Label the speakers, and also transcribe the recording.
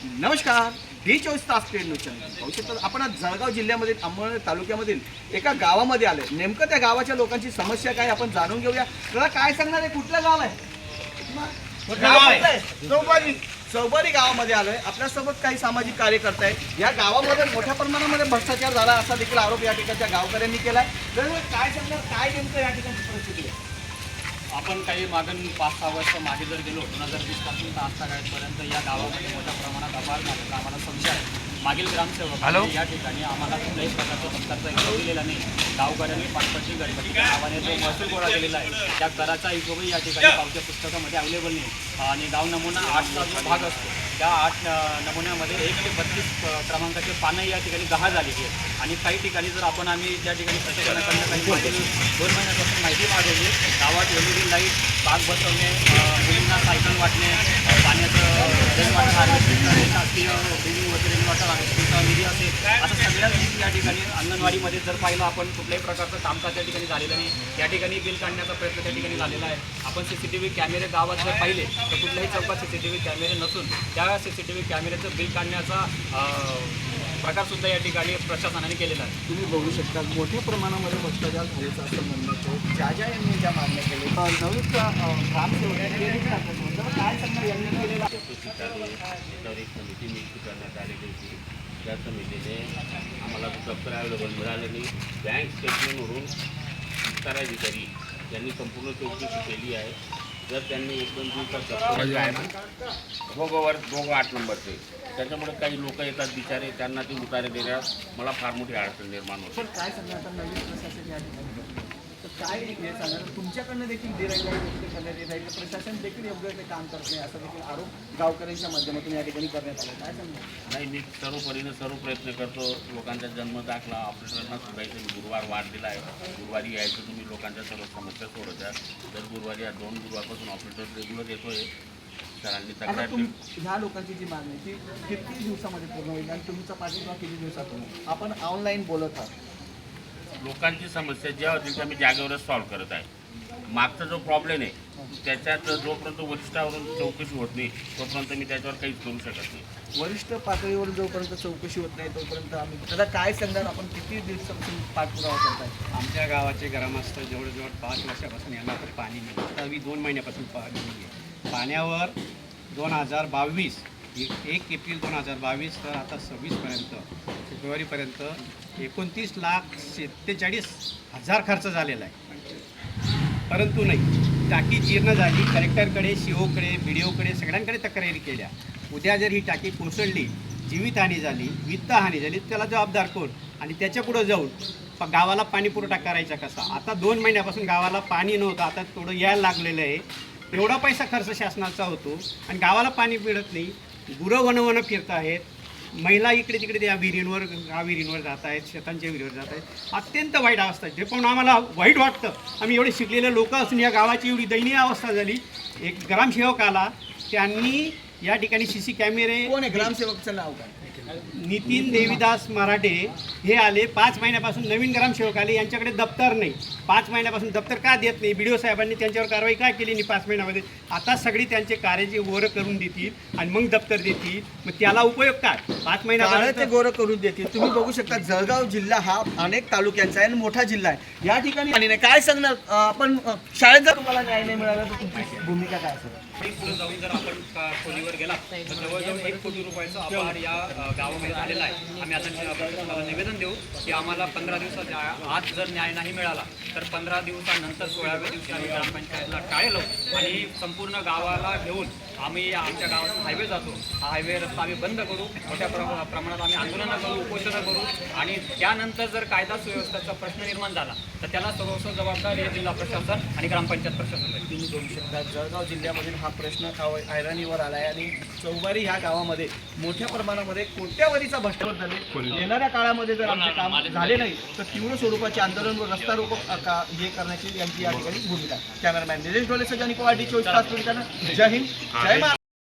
Speaker 1: नमस्कार, D24 trade news channel पाहू शकता. आपण आज जळगाव जिल्ह्यामधील अंमळनेर तालुक्यामधील एका गावामध्ये आले. नेमकं त्या गावाच्या लोकांची समस्या काय आपण जाणून घेऊया. त्याला काय सांगणार आहे, कुठलं गाव आहे? चौबारी गावामध्ये आलोय. आपल्यासोबत काही सामाजिक कार्यकर्ते आहेत. या गावामध्ये मोठ्या प्रमाणामध्ये भ्रष्टाचार झाला असा देखील आरोप या ठिकाणच्या गावकऱ्यांनी केलाय. तर काय सांगणार, काय नेमकं या ठिकाणची परिस्थिती आहे?
Speaker 2: आपण काही मागून 5-6 वर्ष मागे जर गेलो 2020 पासून तर आजतागायतपर्यंत या गावामध्ये मोठ्या प्रमाणात अपार झालेला आम्हाला संशय आहे. मागील ग्रामसेवक या ठिकाणी आम्हाला कुठल्याही प्रकारचा सरकारचा हिशोब दिलेला नाही. गावकऱ्यांनी पाचपट्टी गणपतीच्या नावाने जो महसूल गोळा केलेला आहे त्या कराचा हिशोबही या ठिकाणी पावत्या पुस्तकामध्ये अवेलेबल नाही. आणि गाव नमुना 8चा जो भाग असतो त्या 8 नमुन्यामध्ये 1 ते 32 क्रमांकाचे पानं या ठिकाणी गहाळ झालेली आहेत. आणि काही ठिकाणी जर आम्ही ज्या ठिकाणी प्रशासनाकडनं काही मागील 2 महिन्यापासून माहिती मागवली, गावात LED लाईट, बाग बसवणे, मुलींना सायकल वाटणे, पाण्याचं रेन वॉटर हार्वेस्टिंग करणे, शासकीय बिल्डिंग वगैरे रेन वॉटर हार्वेस्टिंगचा निधी असेल, असं सगळ्या गोष्टी या ठिकाणी अंगणवाडीमध्ये जर पाहिलं आपण कुठल्याही प्रकारचं कामकाज त्या ठिकाणी झालेलं नाही. या ठिकाणी बिल काढण्याचा प्रयत्न त्या ठिकाणी झालेला आहे. आपण CCTV कॅमेरे गावात जर पाहिले तर कुठल्याही चौकात CCTV कॅमेरे नसून त्या CCTV कॅमेऱ्याचं बिल काढण्याचा प्रकारसुद्धा या ठिकाणी प्रशासनाने केलेला आहे.
Speaker 1: तुम्ही बघू शकता मोठ्या प्रमाणामध्ये भ्रष्टाचार झाल्याचं असं म्हणणं होतं. ज्या यांनी ज्या मागण्या केल्या नवीन ग्रामसेवक काय सांगणार यांनी केलेलं
Speaker 3: त्यावर एक समिती नियुक्त करण्यात आलेली होती. त्या समितीने आम्हाला दप्तर अवेलेबल मिळाले नाही. बँक स्टेटमेंटवरून विस्तार अधिकारी यांनी संपूर्ण चौकशी केली आहे. जर त्यांनी 1-2 दिवसात भोगावर 8 नंबरचे त्याच्यामुळे काही लोक येतात बिचारे, त्यांना ते उतारे देण्यास मला फार मोठी अडचण निर्माण होते.
Speaker 1: काय सांगणार आता नवीन प्रशासन या ठिकाणी तर काय हे सांगणार तुमच्याकडनं देखील दिरायला करण्यात येत आहे. प्रशासन देखील योग्य ते काम करत नाही असा देखील आरोप गावकऱ्यांच्या माध्यमातून या ठिकाणी करण्यात आला. काय सांगणार?
Speaker 3: नाही, मी सर्व प्रयत्न करतो. लोकांचा जन्म दाखला ऑपरेटरांना सोडायचं. गुरुवार वाढ दिला आहे. गुरुवारी यायचं, तुम्ही लोकांच्या सर्व समस्या सोडवत्या. दर गुरुवारी या 2 गुरुवारपासून ऑपरेटर रेग्युलर येतोय. सरांनी तक्रार
Speaker 1: ह्या लोकांची जी मागणी ती किती दिवसामध्ये पूर्ण होईल आणि तुमचा पाठिंबा किती दिवसात होईल? आपण ऑनलाईन बोलत आहात.
Speaker 3: लोकांची समस्या ज्या होती त्या मी जागेवरच सॉल्व्ह करत आहे. मागचा जो प्रॉब्लेम आहे त्याच्यात जोपर्यंत वरिष्ठावरून चौकशी होत नाही तोपर्यंत मी त्याच्यावर काहीच करू शकत नाही.
Speaker 1: वरिष्ठ पातळीवर जोपर्यंत चौकशी होत नाही तोपर्यंत आम्ही त्याला काय सांगणार, आपण किती दिवसापासून पाठपुरावा करताय?
Speaker 4: आमच्या गावाचे ग्रामस्थ जवळजवळ 5 वर्षापासून यांना तर पाणी नाही. आता मी 2 महिन्यापासून पाणी नाही आहे. पाण्यावर 2022 1 एप्रिल 2022 तर आता 26पर्यंत फेब्रुवारीपर्यंत 29,47,000 खर्च झालेला आहे. परंतु नाही, टाकी जीर्ण झाली. कलेक्टरकडे, COकडे, BDOकडे सगळ्यांकडे तक्रारी केल्या. उद्या जर ही टाकी कोसळली, जीवितहानी झाली, वित्तहानी झाली, त्याला जबाबदार कोण? आणि त्याच्या पुढं जाऊन गावाला पाणी पुरवठा करायचा कसा? आता 2 महिन्यापासून गावाला पाणी नव्हतं, आता थोडं यायला लागलेलं आहे. एवढा पैसा खर्च शासनाचा होतो आणि गावाला पाणी मिळत नाही. गुरं वनं फिरत आहेत. महिला इकडे तिकडे त्या विहिरींवर जात आहेत, शेतांच्या विहिरीवर जात आहेत. अत्यंत वाईट अवस्था आहे. ते पण आम्हाला वाईट वाटतं. आम्ही एवढे शिकलेले लोक असून या गावाची एवढी दयनीय अवस्था झाली. एक ग्रामसेवक आला, त्यांनी या ठिकाणी CC कॅमेरे.
Speaker 1: कोण आहे ग्रामसेवकचं नाव काय?
Speaker 4: नितीन देवीदास मराठे हे आले. 5 महिन्यापासून नवीन ग्रामसेवक आले, यांच्याकडे दप्तर नाही. 5 महिन्यापासून दप्तर का देत नाही? BDO साहेबांनी त्यांच्यावर कारवाई काय केली नाही 5 महिन्यामध्ये? आता सगळी त्यांचे कार्याचे गोरं करून देतील आणि मग दप्तर देतील. मग त्याला उपयोग काय? 5 महिन्यापर्यंत
Speaker 1: ते गोरं करून देतील. तुम्ही बघू शकता जळगाव जिल्हा हा अनेक तालुक्यांचा आहे आणि मोठा जिल्हा आहे. या ठिकाणी आणि नाही काय सांगणार आपण शाळेत जर तुम्हाला न्याय नाही मिळाला तर तुमची भूमिका काय असेल?
Speaker 2: पुढे जाऊन जर आपण खोलीवर गेला तर जवळजवळ 1 कोटी रुपयाचा अपहार या गावामध्ये झालेला आहे. आम्ही आता प्रशासनाला निवेदन देऊ की आम्हाला 15 दिवसाच्या आत जर न्याय नाही मिळाला तर 15 दिवसानंतर 16व्या दिवशी आम्ही ग्रामपंचायतला टाळे लावू आणि संपूर्ण गावाला घेऊन आम्ही आमच्या गावातून हायवे जातो. हा हायवे रस्ता आम्ही बंद करू. मोठ्या प्रमाणात आम्ही आंदोलनं करू, उपोषणं करू आणि त्यानंतर जर कायदा सुव्यवस्थेचा प्रश्न निर्माण झाला तर त्याला सर्वस्व जबाबदार हे जिल्हा प्रशासन आणि ग्रामपंचायत प्रशासन आहे.
Speaker 1: तुम्ही बघू शकता जळगाव जिल्ह्यामधील हा प्रश्न ऐरणीवर आला आहे आणि चौबारी ह्या गावामध्ये मोठ्या प्रमाणामध्ये कोट्यावधीचा भ्रष्टाचार झाले. येणाऱ्या काळामध्ये जर आमचे काम झाले नाही तर तीव्र स्वरूपाचे आंदोलन व रस्ता रोको हे करण्याची यांची या ठिकाणी भूमिका. कॅमेरामॅन निलेश डोले सजानी पवार D24 जय हिंद, जय महाराष्ट्र.